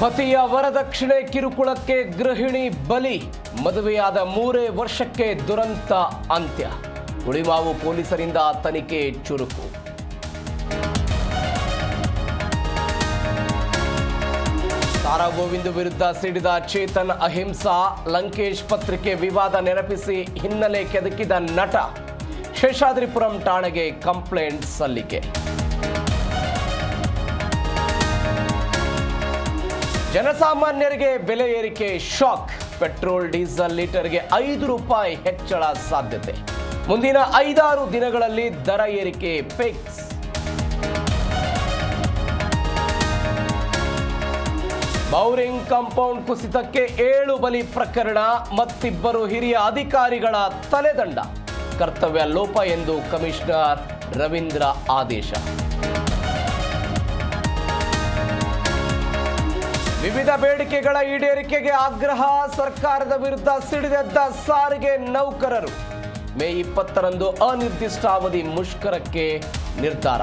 ಪತಿಯ ವರದಕ್ಷಿಣೆ ಕಿರುಕುಳಕ್ಕೆ ಗೃಹಿಣಿ ಬಲಿ. ಮದುವೆಯಾದ 3 ವರ್ಷಕ್ಕೆ ದುರಂತ ಅಂತ್ಯ. ಹುಳಿಮಾವು ಪೊಲೀಸರಿಂದ ತನಿಖೆ ಚುರುಕು. ತಾರಾ ಗೋವಿಂದ್ ವಿರುದ್ಧ ಸಿಡಿದ ಚೇತನ್ ಅಹಿಂಸಾ. ಲಂಕೇಶ್ ಪತ್ರಿಕೆ ವಿವಾದ ನೆನಪಿಸಿ ಹಿನ್ನೆಲೆ ಕೆದಕಿದ ನಟ. ಶೇಷಾದ್ರಿಪುರಂ ಠಾಣೆಗೆ ಕಂಪ್ಲೇಂಟ್ ಸಲ್ಲಿಕೆ. ಜನಸಾಮಾನ್ಯರಿಗೆ ಬೆಲೆ ಏರಿಕೆ ಶಾಕ್. ಪೆಟ್ರೋಲ್ ಡೀಸೆಲ್ ಲೀಟರ್ಗೆ 5 ರೂಪಾಯಿ ಹೆಚ್ಚಳ ಸಾಧ್ಯತೆ. ಮುಂದಿನ 5-6 ದಿನಗಳಲ್ಲಿ ದರ ಏರಿಕೆ ಫಿಕ್ಸ್. ಬೌರಿಂಗ್ ಕಾಂಪೌಂಡ್ ಕುಸಿತಕ್ಕೆ 7 ಬಲಿ ಪ್ರಕರಣ. ಮತ್ತಿಬ್ಬರು ಹಿರಿಯ ಅಧಿಕಾರಿಗಳ ತಲೆದಂಡ. ಕರ್ತವ್ಯ ಲೋಪ ಎಂದು ಕಮಿಷನರ್ ರವೀಂದ್ರ ಆದೇಶ. ವಿವಿಧ ಬೇಡಿಕೆಗಳ ಈಡೇರಿಕೆಗೆ ಆಗ್ರಹ. ಸರ್ಕಾರದ ವಿರುದ್ಧ ಸಿಡಿದೆದ್ದ ಸಾರಿಗೆ ನೌಕರರು. ಮೇ 20ರಂದು ಅನಿರ್ದಿಷ್ಟಾವಧಿ ಮುಷ್ಕರಕ್ಕೆ ನಿರ್ಧಾರ.